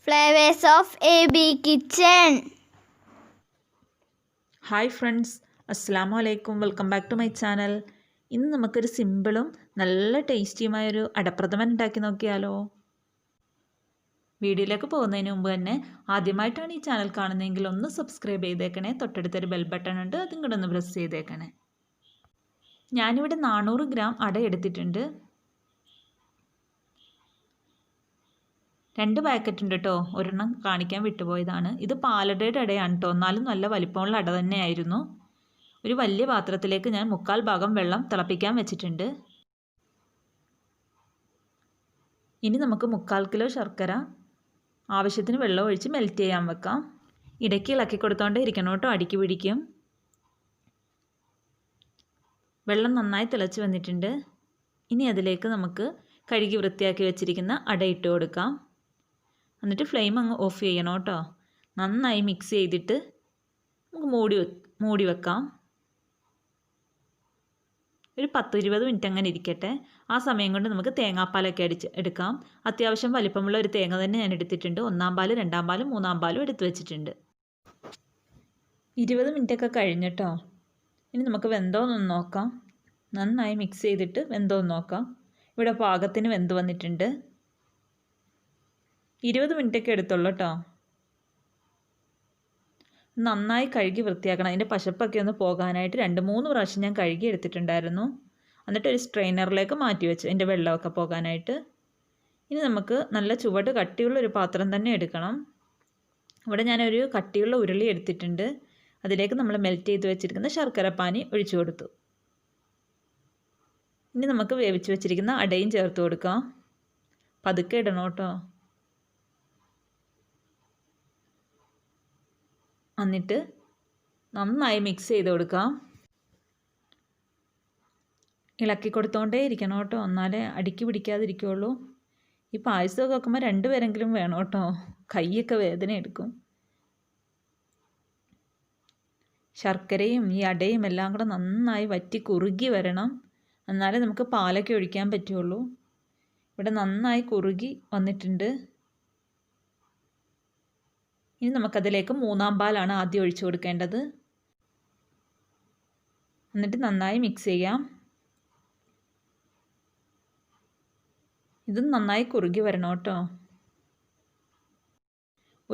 Flavors of AB Kitchen. Hi friends, അസ്സാം വലൈക്കും. Welcome back to my channel. ഇന്ന് നമുക്കൊരു സിമ്പിളും നല്ല ടേസ്റ്റിയുമായൊരു അടപ്രഥമൻ ഉണ്ടാക്കി നോക്കിയാലോ. വീഡിയോയിലേക്ക് പോകുന്നതിന് മുമ്പ് തന്നെ ആദ്യമായിട്ടാണ് ഈ ചാനൽ കാണുന്നതെങ്കിൽ ഒന്ന് സബ്സ്ക്രൈബ് ചെയ്തേക്കണേ. തൊട്ടടുത്തൊരു ബെൽ ബട്ടൺ ഉണ്ട്, അതും കൂടെ ഒന്ന് പ്രസ് ചെയ്തേക്കണേ. ഞാനിവിടെ 400 ഗ്രാം അട എടുത്തിട്ടുണ്ട്. 2 പാക്കറ്റ് ഉണ്ട് കേട്ടോ, ഒരെണ്ണം കാണിക്കാൻ വിട്ടുപോയതാണ്. ഇത് പാലടയുടെ അടയാണ് കേട്ടോ, എന്നാലും നല്ല വലിപ്പമുള്ള അട തന്നെയായിരുന്നു. ഒരു വലിയ പാത്രത്തിലേക്ക് ഞാൻ 3/4 ഭാഗം വെള്ളം തിളപ്പിക്കാൻ വെച്ചിട്ടുണ്ട്. ഇനി നമുക്ക് 3/4 കിലോ ശർക്കര ആവശ്യത്തിന് വെള്ളം ഒഴിച്ച് മെൽറ്റ് ചെയ്യാൻ വെക്കാം. ഇടയ്ക്ക് ഇളക്കി കൊടുത്തോണ്ടേ ഇരിക്കണം കേട്ടോ, അടിക്ക് പിടിക്കും. വെള്ളം നന്നായി തിളച്ച് വന്നിട്ടുണ്ട്. ഇനി അതിലേക്ക് നമുക്ക് കഴുകി വൃത്തിയാക്കി വെച്ചിരിക്കുന്ന അട ഇട്ട് കൊടുക്കാം. എന്നിട്ട് ഫ്ലെയിം അങ്ങ് ഓഫ് ചെയ്യണം കേട്ടോ. നന്നായി മിക്സ് ചെയ്തിട്ട് നമുക്ക് മൂടി വെക്കാം. ഒരു 10-20 മിനിറ്റ് അങ്ങനെ ഇരിക്കട്ടെ. ആ സമയം കൊണ്ട് നമുക്ക് തേങ്ങാപ്പാലൊക്കെ എടുക്കാം. അത്യാവശ്യം വലിപ്പമുള്ള ഒരു തേങ്ങ തന്നെ ഞാൻ എടുത്തിട്ടുണ്ട്. 1-ാം പാല്, 2-ാം പാലും 3-ാം പാലും എടുത്ത് വെച്ചിട്ടുണ്ട്. 20 മിനിറ്റൊക്കെ കഴിഞ്ഞിട്ടോ. ഇനി നമുക്ക് വെന്തോന്നൊന്ന് നോക്കാം. നന്നായി മിക്സ് ചെയ്തിട്ട് വെന്തോന്ന് നോക്കാം. ഇവിടെ പാകത്തിന് വെന്ത് വന്നിട്ടുണ്ട്. 20 മിനിറ്റൊക്കെ എടുത്തുള്ളൂ കേട്ടോ. നന്നായി കഴുകി വൃത്തിയാക്കണം. അതിൻ്റെ പശപ്പൊക്കെ ഒന്ന് പോകാനായിട്ട് 2-3 പ്രാവശ്യം ഞാൻ കഴുകി എടുത്തിട്ടുണ്ടായിരുന്നു. എന്നിട്ട് ഒരു സ്ട്രെയിനറിലേക്ക് മാറ്റി വെച്ചു അതിൻ്റെ വെള്ളമൊക്കെ പോകാനായിട്ട്. ഇനി നമുക്ക് നല്ല ചുവട് കട്ടിയുള്ള ഒരു പാത്രം തന്നെ എടുക്കണം. ഇവിടെ ഞാനൊരു കട്ടിയുള്ള ഉരുളി എടുത്തിട്ടുണ്ട്. അതിലേക്ക് നമ്മൾ മെൽറ്റ് ചെയ്ത് വെച്ചിരിക്കുന്ന ശർക്കരപ്പാനി ഒഴിച്ചു കൊടുത്തു. ഇനി നമുക്ക് വേവിച്ച് വെച്ചിരിക്കുന്ന അടയും ചേർത്ത് കൊടുക്കാം. പതുക്കെ ഇടണം കേട്ടോ. എന്നിട്ട് നന്നായി മിക്സ് ചെയ്ത് കൊടുക്കാം. ഇളക്കി കൊടുത്തോണ്ടേ ഇരിക്കണം കേട്ടോ, എന്നാലേ അടിക്ക് പിടിക്കാതിരിക്കുകയുള്ളൂ. ഈ പായസമൊക്കെ വെക്കുമ്പോൾ 2 പേരെങ്കിലും വേണം കേട്ടോ, കൈയൊക്കെ വേദന എടുക്കും. ശർക്കരയും ഈ അടയും എല്ലാം കൂടെ നന്നായി വറ്റി കുറുകി വരണം, എന്നാലേ നമുക്ക് പാലൊക്കെ ഒഴിക്കാൻ പറ്റുള്ളൂ. ഇവിടെ നന്നായി കുറുകി വന്നിട്ടുണ്ട്. ഇനി നമുക്കതിലേക്ക് 3-ാം പാലാണ് ആദ്യം ഒഴിച്ചു കൊടുക്കേണ്ടത്. എന്നിട്ട് നന്നായി മിക്സ് ചെയ്യാം. ഇതും നന്നായി കുറുകി വരണം കേട്ടോ.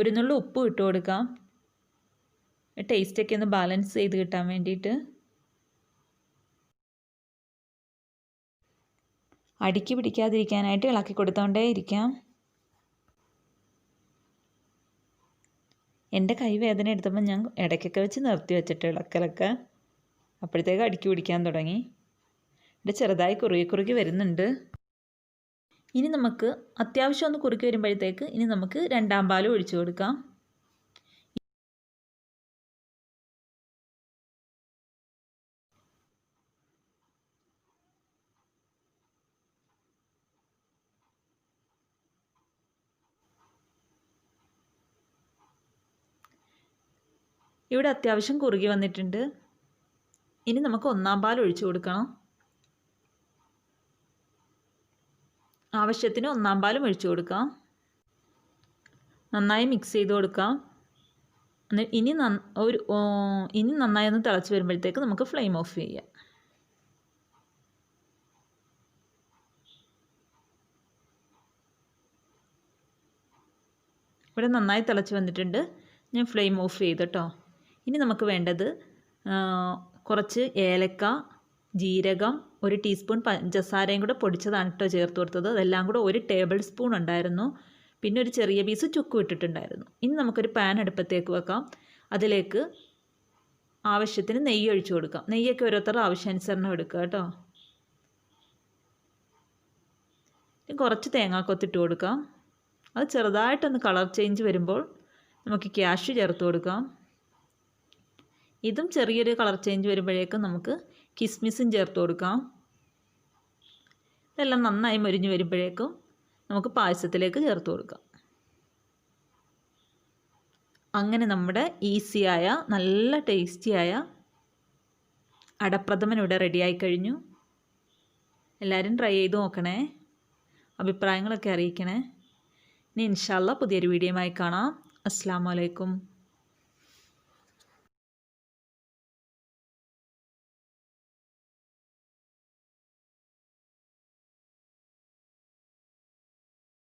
ഒരു നുള്ളു ഉപ്പ് ഇട്ട് കൊടുക്കാം, ടേസ്റ്റൊക്കെ ഒന്ന് ബാലൻസ് ചെയ്ത് കിട്ടാൻ വേണ്ടിയിട്ട്. അടിക്ക് പിടിക്കാതിരിക്കാനായിട്ട് ഇളക്കി കൊടുത്തോണ്ടേ ഇരിക്കാം. എൻ്റെ കൈ വേദന എടുത്തപ്പോൾ ഞാൻ ഇടയ്ക്കൊക്കെ വെച്ച് നിർത്തി വെച്ചിട്ട് ഇളക്കലൊക്കെ. അപ്പോഴത്തേക്ക് അടിക്ക് പിടിക്കാൻ തുടങ്ങി. ഇവിടെ ചെറുതായി കുറുകി വരുന്നുണ്ട്. ഇനി നമുക്ക് അത്യാവശ്യം ഒന്ന് കുറുക്കി വരുമ്പോഴത്തേക്ക് ഇനി നമുക്ക് 2-ാം പാൽ ഒഴിച്ചു കൊടുക്കാം. ഇവിടെ അത്യാവശ്യം കുറുകി വന്നിട്ടുണ്ട്. ഇനി നമുക്ക് 1-ാം പാൽ ഒഴിച്ചു കൊടുക്കണം. ആവശ്യത്തിന് 1-ാം പാലും ഒഴിച്ചു കൊടുക്കാം. നന്നായി മിക്സ് ചെയ്ത് കൊടുക്കാം. ഇനി നന്നായി ഒന്ന് തിളച്ച് വരുമ്പോഴത്തേക്ക് നമുക്ക് ഫ്ലെയിം ഓഫ് ചെയ്യാം. ഇവിടെ നന്നായി തിളച്ച് വന്നിട്ടുണ്ട്. ഞാൻ ഫ്ലെയിം ഓഫ് ചെയ്തിട്ടോ. ഇനി നമുക്ക് വേണ്ടത് കുറച്ച് ഏലക്ക, ജീരകം, 1 ടീസ്പൂൺ പഞ്ചസാരയും കൂടെ പൊടിച്ചതാണ് കേട്ടോ ചേർത്ത് കൊടുത്തത്. അതെല്ലാം കൂടെ 1 ടേബിൾ സ്പൂൺ ഉണ്ടായിരുന്നു. പിന്നെ ഒരു ചെറിയ പീസ് ചുക്കും ഇട്ടിട്ടുണ്ടായിരുന്നു. ഇനി നമുക്കൊരു പാൻ അടുപ്പത്തേക്ക് വെക്കാം. അതിലേക്ക് ആവശ്യത്തിന് നെയ്യ് ഒഴിച്ചു കൊടുക്കാം. നെയ്യൊക്കെ ഓരോരുത്തരുടെ ആവശ്യാനുസരണം എടുക്കുക കേട്ടോ. കുറച്ച് തേങ്ങാക്കൊത്തിട്ട് കൊടുക്കാം. അത് ചെറുതായിട്ടൊന്ന് കളർ ചേഞ്ച് വരുമ്പോൾ നമുക്ക് ക്യാഷ്യൂ ചേർത്ത് കൊടുക്കാം. ഇതും ചെറിയൊരു കളർ ചേഞ്ച് വരുമ്പോഴേക്കും നമുക്ക് കിസ്മിസും ചേർത്ത് കൊടുക്കാം. ഇതെല്ലാം നന്നായി മൊരിഞ്ഞ് വരുമ്പോഴേക്കും നമുക്ക് പായസത്തിലേക്ക് ചേർത്ത് കൊടുക്കാം. അങ്ങനെ നമ്മുടെ ഈസിയായ നല്ല ടേസ്റ്റിയായ അടപ്രഥമൻ ഇവിടെ റെഡിയായി കഴിഞ്ഞു. എല്ലാവരും ട്രൈ ചെയ്ത് നോക്കണേ, അഭിപ്രായങ്ങളൊക്കെ അറിയിക്കണേ. ഇനി ഇൻഷാല്ല പുതിയൊരു വീഡിയോയുമായി കാണാം. അസ്സലാമു അലൈക്കും.